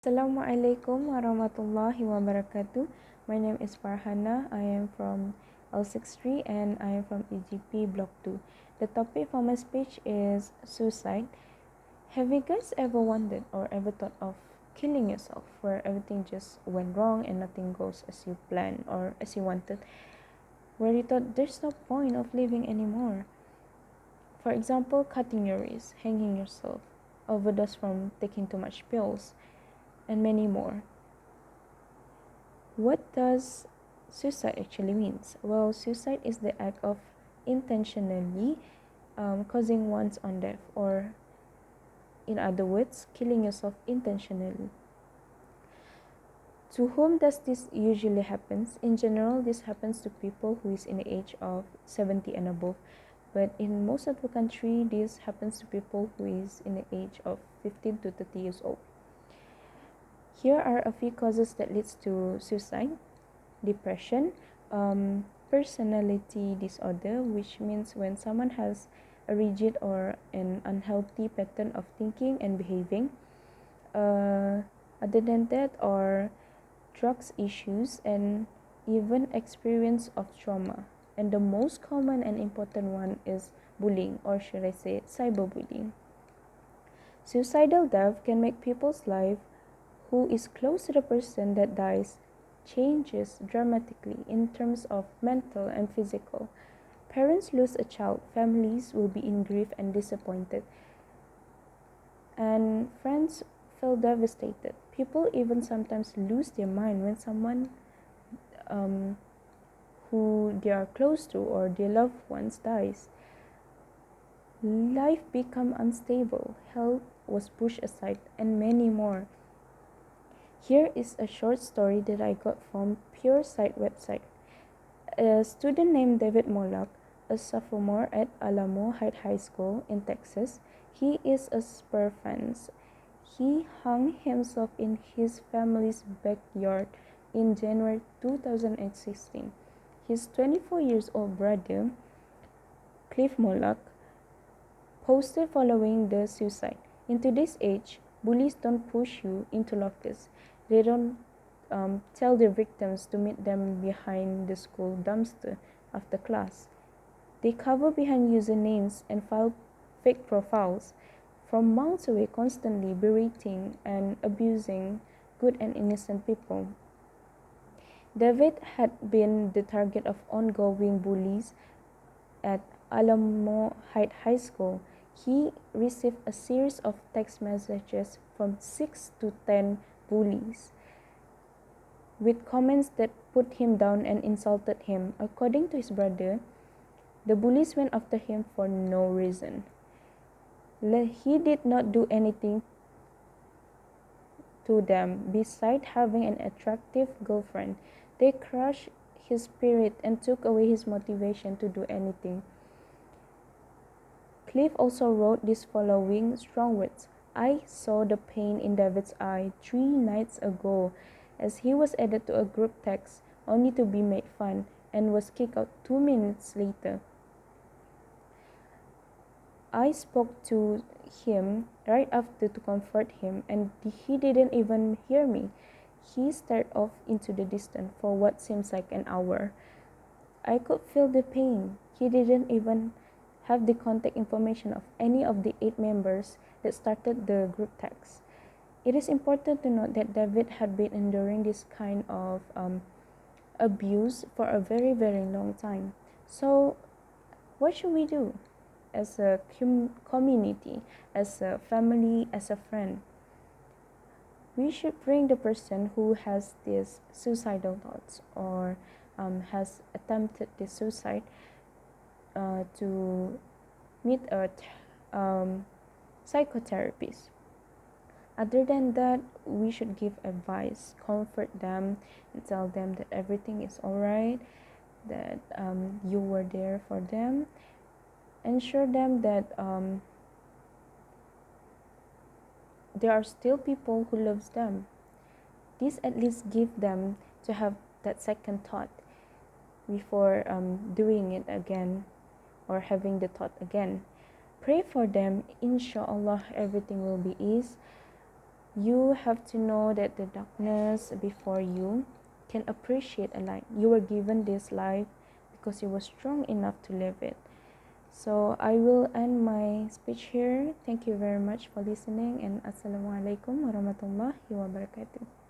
Assalamualaikum warahmatullahi wabarakatuh. My name is Farhana. I am from L63 and I am from EGP Block 2. The topic for my speech is suicide. Have you guys ever wondered or ever thought of killing yourself where everything just went wrong and nothing goes as you planned or as you wanted? Where you thought there's no point of living anymore? For example, cutting your wrist, hanging yourself, overdose from taking too much pills, and many more. What does suicide actually means? Well, suicide is the act of intentionally causing one's own death, or in other words, killing yourself intentionally. To whom does this usually happens? In general, this happens to people who is in the age of 70 and above. But in most of the country, this happens to people who is in the age of 15 to 30 years old. Here are a few causes that leads to suicide. Depression, personality disorder, which means when someone has a rigid or an unhealthy pattern of thinking and behaving. Other than that, or drugs issues and even experience of trauma. And the most common and important one is bullying, or should I say cyberbullying. Suicidal death can make people's life who is close to the person that dies changes dramatically in terms of mental and physical. Parents lose a child, families will be in grief and disappointed, and friends feel devastated. People even sometimes lose their mind when someone who they are close to or their loved ones dies. Life become unstable, health was pushed aside, and many more. Here is a short story that I got from Pure Site website. A student named David Mollack, a sophomore at Alamo Heights High School in Texas, he is a Spurs fan. He hung himself in his family's backyard in January 2016. His 24 years old brother, Cliff Mollack, posted following the suicide. In today's age, bullies don't push you into lockers. They don't tell their victims to meet them behind the school dumpster after class. They cover behind usernames and file fake profiles from miles away, constantly berating and abusing good and innocent people. David had been the target of ongoing bullies at Alamo Heights High School. He received a series of text messages from 6 to 10 bullies with comments that put him down and insulted him. According to his brother, the bullies went after him for no reason. He did not do anything to them besides having an attractive girlfriend. They crushed his spirit and took away his motivation to do anything. Cliff also wrote these following strong words. I saw the pain in David's eye 3 nights ago as he was added to a group text only to be made fun and was kicked out 2 minutes later. I spoke to him right after to comfort him and he didn't even hear me. He stared off into the distance for what seems like an hour. I could feel the pain. He didn't even have the contact information of any of the 8 members that started the group text. It is important to note that David had been enduring this kind of abuse for a very, very long time. So, what should we do as a community, as a family, as a friend? We should bring the person who has these suicidal thoughts or has attempted this suicide to meet a psychotherapist. Other than that, we should give advice, comfort them, and tell them that everything is alright, that you were there for them. Ensure them that there are still people who loves them. This at least give them to have that second thought before doing it again or having the thought again. Pray for them. Inshallah, everything will be easy. You have to know that the darkness before you can appreciate a light. You were given this life because you were strong enough to live it. So I will end my speech here. Thank you very much for listening, and Assalamualaikum warahmatullahi wabarakatuh.